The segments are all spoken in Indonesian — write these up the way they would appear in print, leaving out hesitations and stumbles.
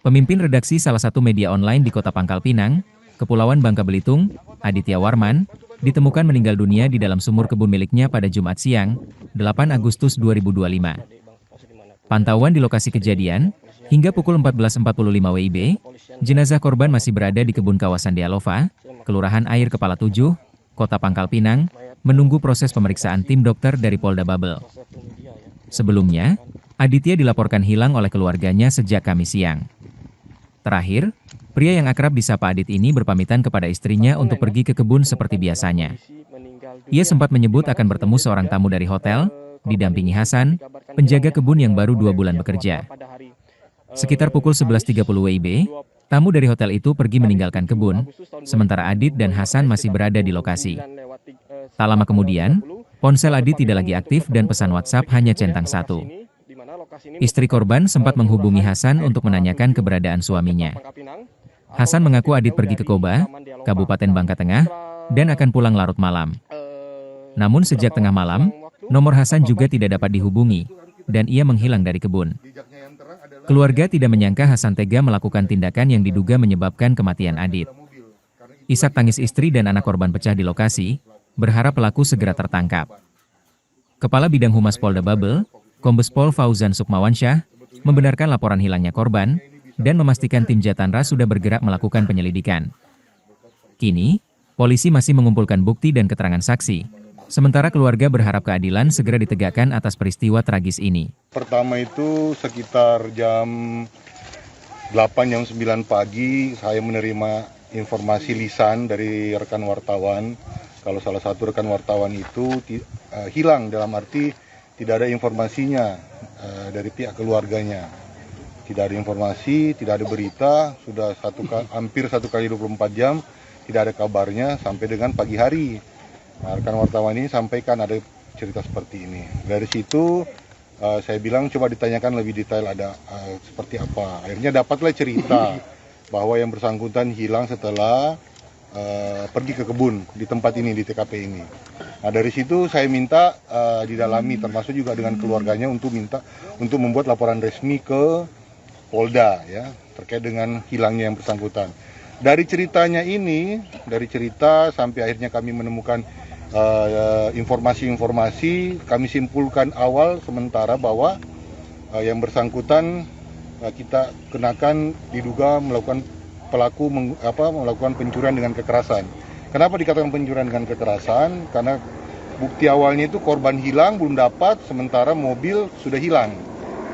Pemimpin redaksi salah satu media online di Kota Pangkal Pinang, Kepulauan Bangka Belitung, Aditya Warman, ditemukan meninggal dunia di dalam sumur kebun miliknya pada Jumat siang, 8 Agustus 2025. Pantauan di lokasi kejadian, hingga pukul 14.45 WIB, jenazah korban masih berada di kebun kawasan Dialova, Kelurahan Air Kepala 7, Kota Pangkal Pinang, menunggu proses pemeriksaan tim dokter dari Polda Babel. Sebelumnya, Aditya dilaporkan hilang oleh keluarganya sejak Kamis siang. Terakhir, pria yang akrab disapa Adit ini berpamitan kepada istrinya untuk pergi ke kebun seperti biasanya. Ia sempat menyebut akan bertemu seorang tamu dari hotel, didampingi Hasan, penjaga kebun yang baru 2 bulan bekerja. Sekitar pukul 11.30 WIB, tamu dari hotel itu pergi meninggalkan kebun, sementara Adit dan Hasan masih berada di lokasi. Tak lama kemudian, ponsel Adit tidak lagi aktif dan pesan WhatsApp hanya centang satu. Istri korban sempat menghubungi Hasan untuk menanyakan keberadaan suaminya. Hasan mengaku Adit pergi ke Koba, Kabupaten Bangka Tengah, dan akan pulang larut malam. Namun sejak tengah malam, nomor Hasan juga tidak dapat dihubungi, dan ia menghilang dari kebun. Keluarga tidak menyangka Hasan tega melakukan tindakan yang diduga menyebabkan kematian Adit. Isak tangis istri dan anak korban pecah di lokasi, berharap pelaku segera tertangkap. Kepala Bidang Humas Polda Babel, Kombes Pol Fauzan Sukmawansyah, membenarkan laporan hilangnya korban, dan memastikan tim Jatanras sudah bergerak melakukan penyelidikan. Kini, polisi masih mengumpulkan bukti dan keterangan saksi, sementara keluarga berharap keadilan segera ditegakkan atas peristiwa tragis ini. Pertama itu sekitar jam 8 jam 9 pagi saya menerima informasi lisan dari rekan wartawan. Kalau salah satu rekan wartawan itu hilang, dalam arti tidak ada informasinya dari pihak keluarganya. Tidak ada informasi, tidak ada berita, sudah hampir 1 kali 24 jam, tidak ada kabarnya sampai dengan pagi hari. Nah, rekan wartawan ini sampaikan ada cerita seperti ini. Dari situ saya bilang coba ditanyakan lebih detail ada seperti apa. Akhirnya dapatlah cerita bahwa yang bersangkutan hilang setelah pergi ke kebun di tempat ini, di TKP ini. Nah, dari situ saya minta didalami, termasuk juga dengan keluarganya untuk membuat laporan resmi ke Polda ya terkait dengan hilangnya yang bersangkutan. Dari ceritanya ini, dari cerita sampai akhirnya kami menemukan informasi-informasi, kami simpulkan awal sementara bahwa yang bersangkutan kita kenakan diduga melakukan melakukan pencurian dengan kekerasan. Kenapa dikatakan pencurian dengan kekerasan? Karena bukti awalnya itu korban hilang belum dapat, sementara mobil sudah hilang.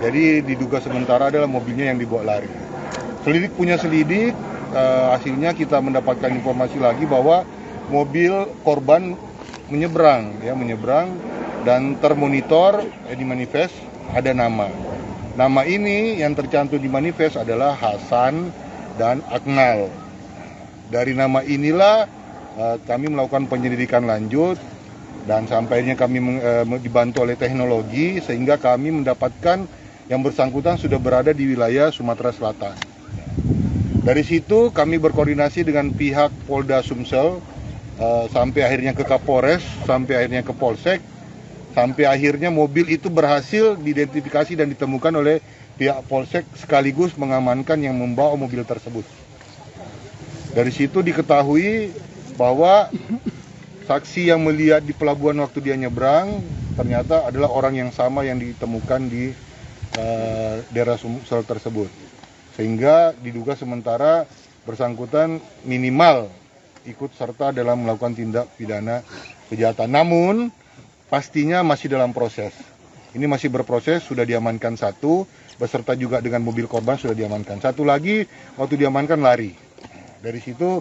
Jadi diduga sementara adalah mobilnya yang dibawa lari. Selidik punya selidik, hasilnya kita mendapatkan informasi lagi bahwa mobil korban menyeberang dan termonitor di manifest ada nama. Nama ini yang tercantum di manifest adalah Hasan dan Aknal. Dari nama inilah kami melakukan penyelidikan lanjut dan sampainya kami dibantu oleh teknologi sehingga kami mendapatkan yang bersangkutan sudah berada di wilayah Sumatera Selatan. Dari situ kami berkoordinasi dengan pihak Polda Sumsel sampai akhirnya ke Kapolres, sampai akhirnya ke Polsek, sampai akhirnya mobil itu berhasil diidentifikasi dan ditemukan oleh pihak Polsek sekaligus mengamankan yang membawa mobil tersebut. Dari situ diketahui bahwa saksi yang melihat di pelabuhan waktu dia nyebrang ternyata adalah orang yang sama yang ditemukan di daerah Sumsel tersebut. Sehingga diduga sementara bersangkutan minimal ikut serta dalam melakukan tindak pidana kejahatan. Namun pastinya masih dalam proses. Ini masih berproses, sudah diamankan satu, beserta juga dengan mobil korban sudah diamankan. Satu lagi waktu diamankan lari. Dari situ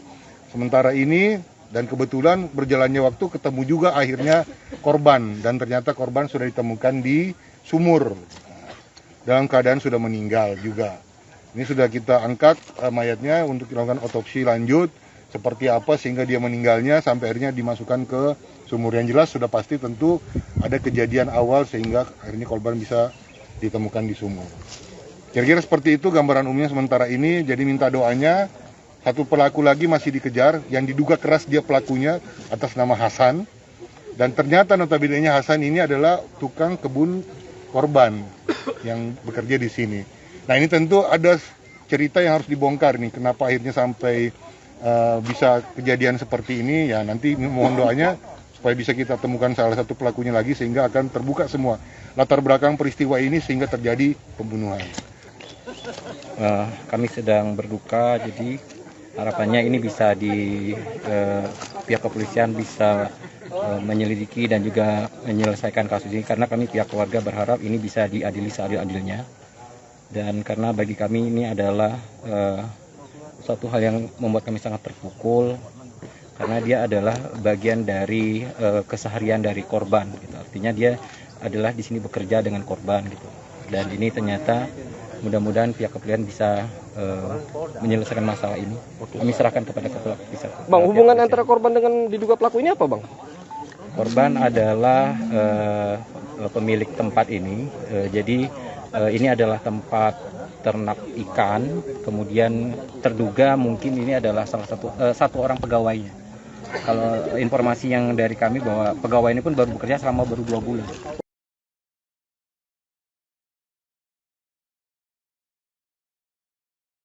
sementara ini dan kebetulan berjalannya waktu ketemu juga akhirnya korban. Dan ternyata korban sudah ditemukan di sumur. Dalam keadaan sudah meninggal juga. Ini sudah kita angkat mayatnya untuk dilakukan otopsi lanjut. Seperti apa sehingga dia meninggalnya sampai akhirnya dimasukkan ke sumur. Yang jelas sudah pasti tentu ada kejadian awal sehingga akhirnya korban bisa ditemukan di sumur. Kira-kira seperti itu gambaran umumnya sementara ini. Jadi minta doanya, satu pelaku lagi masih dikejar yang diduga keras dia pelakunya atas nama Hasan. Dan ternyata notabene Hasan ini adalah tukang kebun korban yang bekerja di sini. Nah, ini tentu ada cerita yang harus dibongkar nih, kenapa akhirnya sampai bisa kejadian seperti ini. Ya nanti mohon doanya supaya bisa kita temukan salah satu pelakunya lagi, sehingga akan terbuka semua latar belakang peristiwa ini sehingga terjadi pembunuhan. Kami sedang berduka, jadi harapannya ini bisa pihak kepolisian bisa menyelidiki dan juga menyelesaikan kasus ini, karena kami pihak keluarga berharap ini bisa diadili seadil-adilnya. Dan karena bagi kami ini adalah suatu hal yang membuat kami sangat terpukul, karena dia adalah bagian dari keseharian dari korban gitu. Artinya dia adalah di sini bekerja dengan korban gitu. Dan ini ternyata mudah-mudahan pihak kepolisian bisa menyelesaikan masalah ini. Kami serahkan kepada kepala pusat. Bang, hubungan antara korban dengan diduga pelaku ini apa, Bang? Korban adalah pemilik tempat ini. Jadi ini adalah tempat ternak ikan, kemudian terduga mungkin ini adalah salah satu orang pegawainya. Kalau informasi yang dari kami bahwa pegawai ini pun baru bekerja selama 2 bulan.